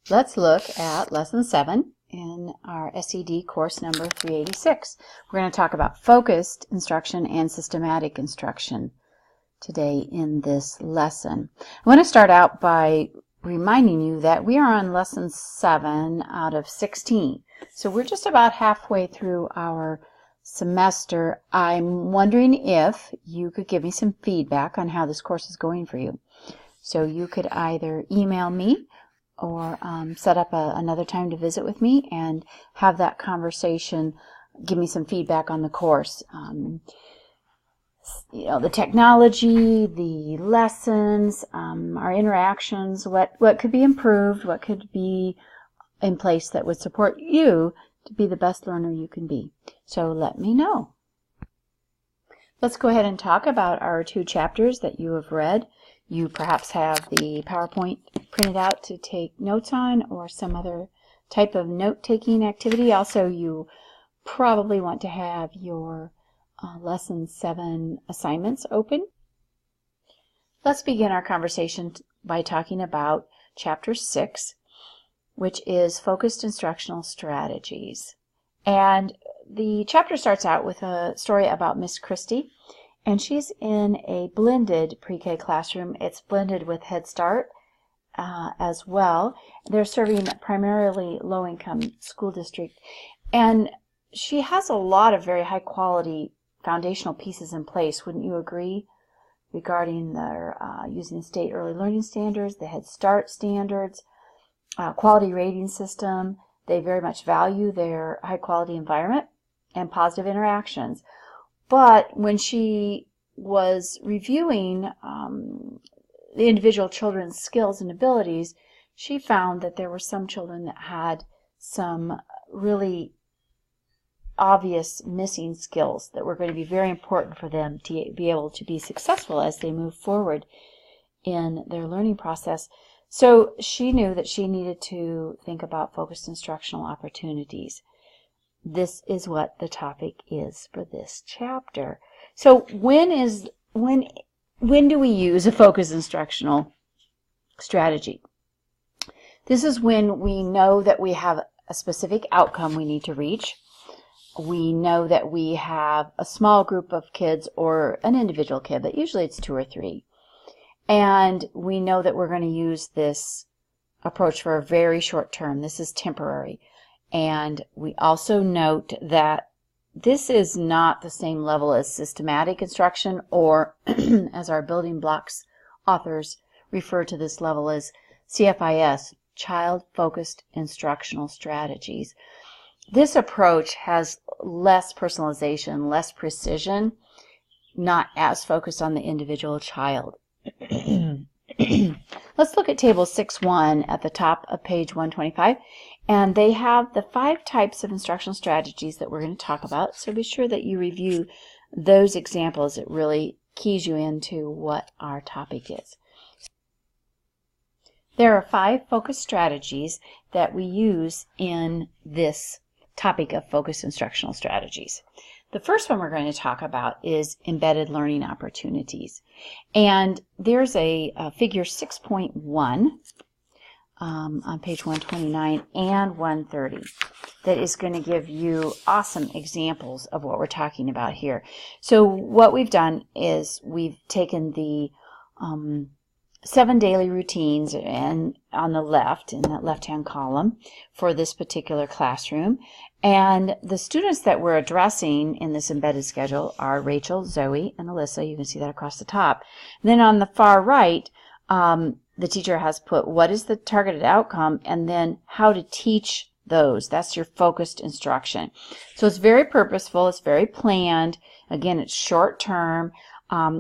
Let's look at Lesson 7 in our SED course number 386. We're going to talk about focused instruction and systematic instruction today in this lesson. I want to start out by reminding you that we are on Lesson 7 out of 16. So we're just about halfway through our semester. I'm wondering if you could give me some feedback on how this course is going for you. So you could either email me or set up another time to visit with me and have that conversation, give me some feedback on the course. The technology, the lessons, our interactions, what could be improved, what could be in place that would support you to be the best learner you can be. So let me know. Let's go ahead and talk about our two chapters that you have read. You perhaps have the PowerPoint printed out to take notes on or some other type of note-taking activity. Also, you probably want to have your Lesson 7 assignments open. Let's begin our conversation by talking about Chapter 6, which is Focused Instructional Strategies. And the chapter starts out with a story about Miss Christie. And she's in a blended pre-K classroom. It's blended with Head Start as well. They're serving primarily low-income school district. And she has a lot of very high-quality foundational pieces in place, wouldn't you agree, regarding their using state early learning standards, the Head Start standards, quality rating system. They very much value their high-quality environment and positive interactions. But when she was reviewing the individual children's skills and abilities, she found that there were some children that had some really obvious missing skills that were going to be very important for them to be able to be successful as they move forward in their learning process. So she knew that she needed to think about focused instructional opportunities. This is what the topic is for this chapter. So when do we use a focused instructional strategy? This is when we know that we have a specific outcome we need to reach. We know that we have a small group of kids or an individual kid, but usually it's 2 or 3. And we know that we're going to use this approach for a very short term. This is temporary. And we also note that this is not the same level as systematic instruction, or as our building blocks authors refer to this level as CFIS, Child-Focused Instructional Strategies. This approach has less personalization, less precision, not as focused on the individual child. Let's look at Table 6.1 at the top of page 125. And they have the 5 types of instructional strategies that we're going to talk about. So be sure that you review those examples. It really keys you into what our topic is. There are 5 focus strategies that we use in this topic of focused instructional strategies. The first one we're going to talk about is embedded learning opportunities. And there's a figure 6.1 on page 129 and 130 that is going to give you awesome examples of what we're talking about here. So what we've done is we've taken the 7 daily routines and on the left, in that left-hand column, for this particular classroom. And the students that we're addressing in this embedded schedule are Rachel, Zoe, and Alyssa. You can see that across the top. And then on the far right, the teacher has put what is the targeted outcome and then how to teach those. That's your focused instruction. So it's very purposeful. It's very planned. Again, it's short term.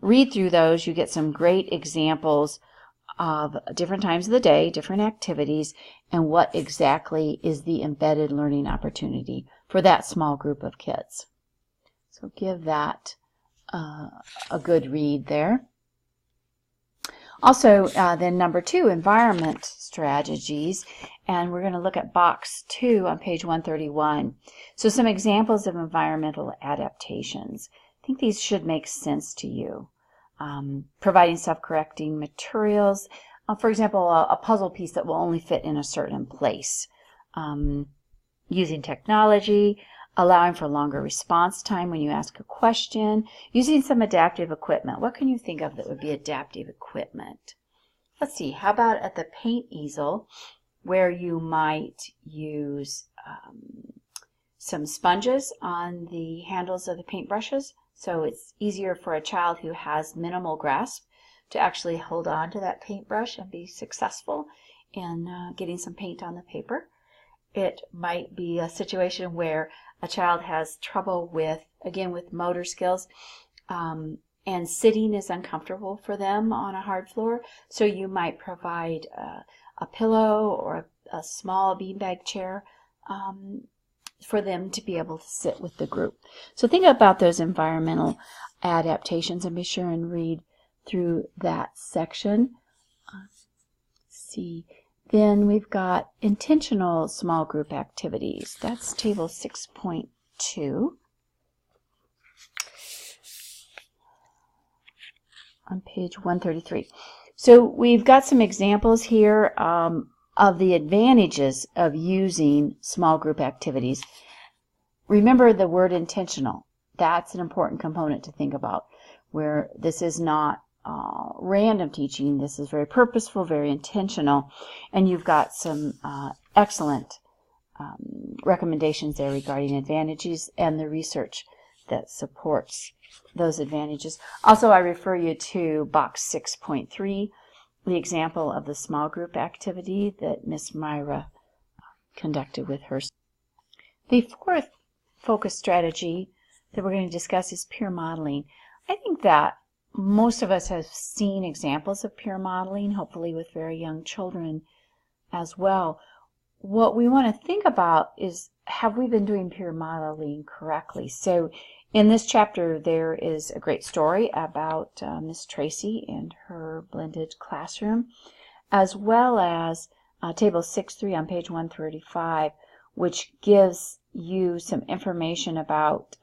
Read through those. You get some great examples of different times of the day, different activities, and what exactly is the embedded learning opportunity for that small group of kids. So give that a good read there. Also, then number 2, environment strategies, and we're going to look at box 2 on page 131. So some examples of environmental adaptations. I think these should make sense to you. Providing self-correcting materials, for example, a puzzle piece that will only fit in a certain place. Using technology, allowing for longer response time when you ask a question, using some adaptive equipment. What can you think of that would be adaptive equipment? Let's see, how about at the paint easel, where you might use some sponges on the handles of the paintbrushes, so it's easier for a child who has minimal grasp to actually hold on to that paintbrush and be successful in getting some paint on the paper. It might be a situation where a child has trouble with, again, with motor skills, and sitting is uncomfortable for them on a hard floor, so you might provide a pillow or a small beanbag chair for them to be able to sit with the group. So think about those environmental adaptations and be sure and read through that section. Let's see. Then we've got intentional small group activities. That's table 6.2. On page 133. So we've got some examples here of the advantages of using small group activities. Remember the word intentional. That's an important component to think about, where this is not random teaching. This is very purposeful, very intentional, and you've got some excellent recommendations there regarding advantages and the research that supports those advantages. Also, I refer you to box 6.3, the example of the small group activity that Miss Myra conducted with her. The fourth focus strategy that we're going to discuss is peer modeling. I think that most of us have seen examples of peer modeling, hopefully with very young children as well. What we want to think about is, have we been doing peer modeling correctly? So in this chapter, there is a great story about Miss Tracy and her blended classroom, as well as table 6.3 on page 135, which gives you some information about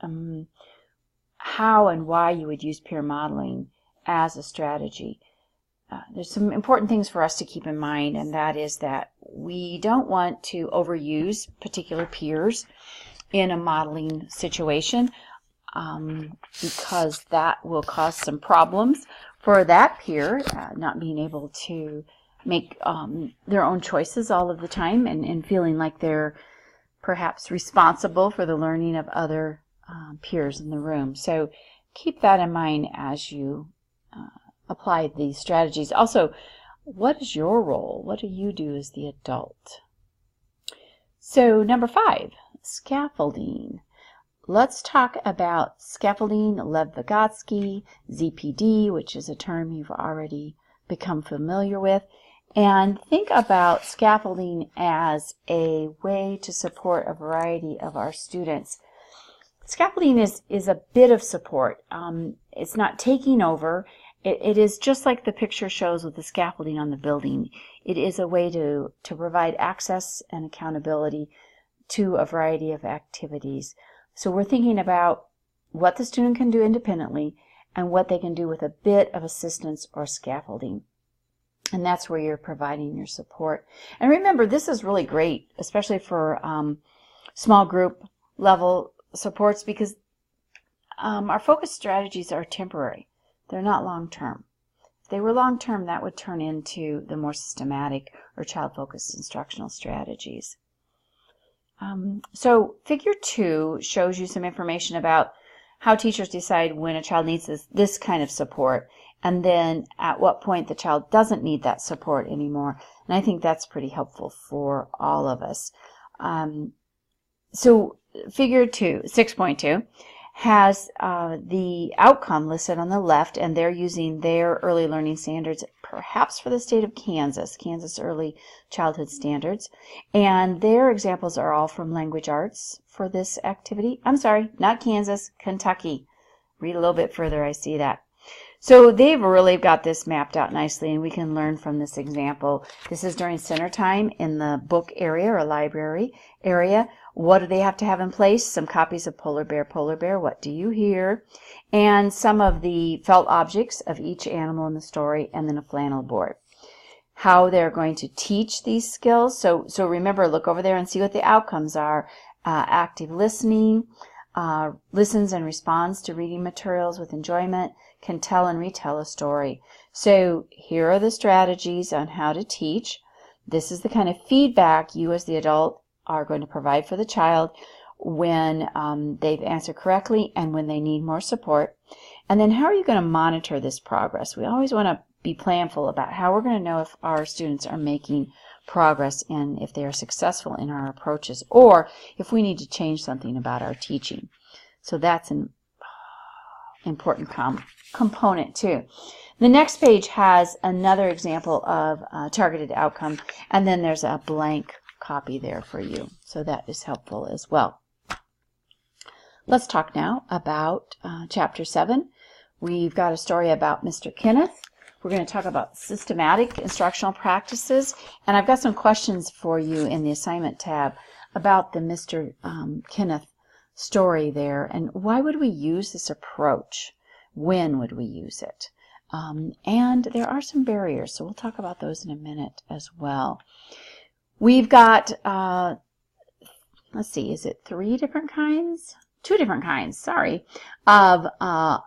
how and why you would use peer modeling as a strategy. There's some important things for us to keep in mind, and that is that we don't want to overuse particular peers in a modeling situation, because that will cause some problems for that peer, not being able to make their own choices all of the time and feeling like they're perhaps responsible for the learning of other peers in the room. So keep that in mind as you apply these strategies. Also, what is your role? What do you do as the adult? So number 5, scaffolding. Let's talk about scaffolding, Lev Vygotsky, ZPD, which is a term you've already become familiar with, and think about scaffolding as a way to support a variety of our students. Scaffolding is a bit of support. It's not taking over. It is just like the picture shows with the scaffolding on the building. It is a way to provide access and accountability to a variety of activities. So we're thinking about what the student can do independently and what they can do with a bit of assistance or scaffolding. And that's where you're providing your support. And remember, this is really great, especially for small group level supports, because our focus strategies are temporary. They're not long-term. If they were long-term, that would turn into the more systematic or child-focused instructional strategies. So figure 2 shows you some information about how teachers decide when a child needs this kind of support, and then at what point the child doesn't need that support anymore. And I think that's pretty helpful for all of us. So figure 6.2 has the outcome listed on the left, and they're using their early learning standards, perhaps for the state of Kansas Early Childhood Standards. And their examples are all from language arts for this activity. I'm sorry, not Kansas, Kentucky. Read a little bit further, I see that. So they've really got this mapped out nicely, and we can learn from this example. This is during center time in the book area or library area. What do they have to have in place? Some copies of Polar Bear, What Do You Hear? And some of the felt objects of each animal in the story, and then a flannel board. how they're going to teach these skills. So remember, look over there and see what the outcomes are. Active listening, listens and responds to reading materials with enjoyment, can tell and retell a story. So here are the strategies on how to teach. This is the kind of feedback you as the adult are going to provide for the child when they've answered correctly and when they need more support. And then how are you going to monitor this progress? We always want to be planful about how we're going to know if our students are making progress and if they are successful in our approaches, or if we need to change something about our teaching. So that's an important component too. The next page has another example of targeted outcome, and then there's a blank copy there for you. So that is helpful as well. Let's talk now about Chapter 7. We've got a story about Mr. Kenneth. We're going to talk about systematic instructional practices, and I've got some questions for you in the assignment tab about the Mr. Kenneth story there, and why would we use this approach? When would we use it? And there are some barriers, so we'll talk about those in a minute as well. We've got, let's see, is it two different kinds, of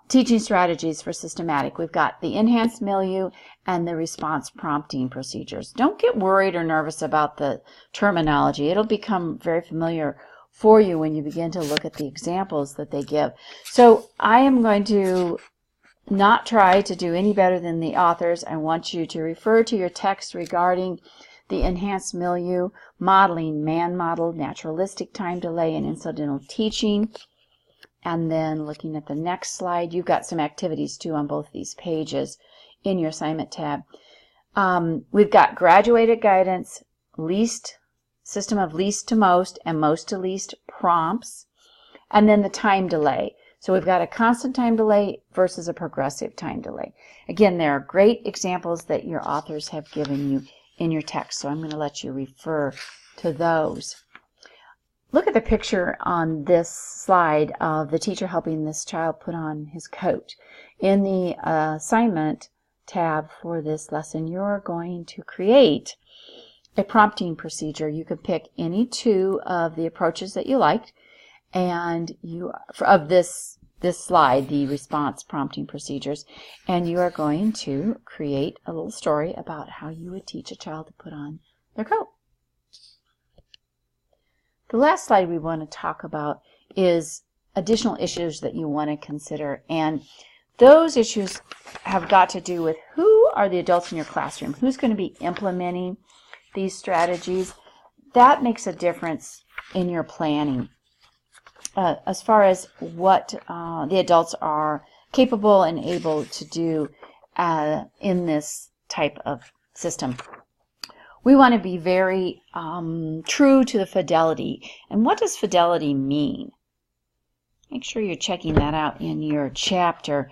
teaching strategies for systematic. We've got the enhanced milieu and the response prompting procedures. Don't get worried or nervous about the terminology. It'll become very familiar for you when you begin to look at the examples that they give. So I am going to not try to do any better than the authors. I want you to refer to your text regarding the enhanced milieu, modeling man-modeled, naturalistic time delay, and incidental teaching. And then looking at the next slide, you've got some activities too on both these pages in your assignment tab. We've got graduated guidance, system of least to most, and most to least prompts, and then the time delay. So we've got a constant time delay versus a progressive time delay. Again, there are great examples that your authors have given you in your text, so I'm going to let you refer to those. Look at the picture on this slide of the teacher helping this child put on his coat. In the assignment tab for this lesson, you're going to create a prompting procedure. You can pick any two of the approaches that you liked, and of this slide, the response prompting procedures, and you are going to create a little story about how you would teach a child to put on their coat. The last slide we want to talk about is additional issues that you want to consider, and those issues have got to do with who are the adults in your classroom, who's going to be implementing these strategies. That makes a difference in your planning as far as what the adults are capable and able to do in this type of system. We want to be very true to the fidelity. And what does fidelity mean? Make sure you're checking that out in your chapter.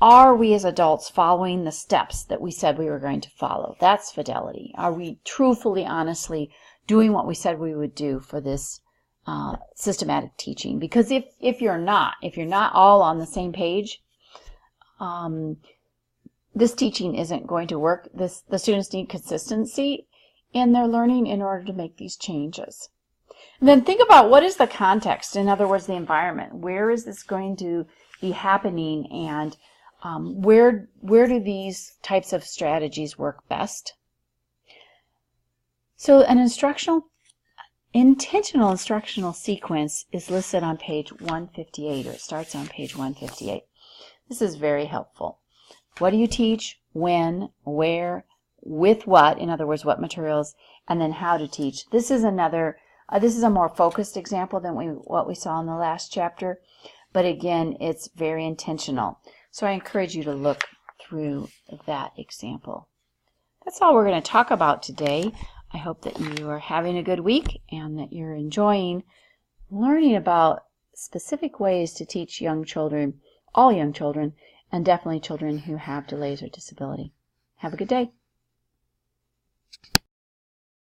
Are we as adults following the steps that we said we were going to follow? That's fidelity. Are we truthfully, honestly doing what we said we would do for this systematic teaching? Because if you're not all on the same page, this teaching isn't going to work. The students need consistency in their learning in order to make these changes. And then think about what is the context, in other words, the environment. Where is this going to be happening, and where do these types of strategies work best? So an intentional instructional sequence is listed on page 158, or it starts on page 158. This is very helpful. What do you teach, when, where, with what, in other words, what materials, and then how to teach. This is a more focused example than what we saw in the last chapter, but again, it's very intentional. So I encourage you to look through that example. That's all we're going to talk about today. I hope that you are having a good week and that you're enjoying learning about specific ways to teach young children, all young children, and definitely children who have delays or disability. Have a good day.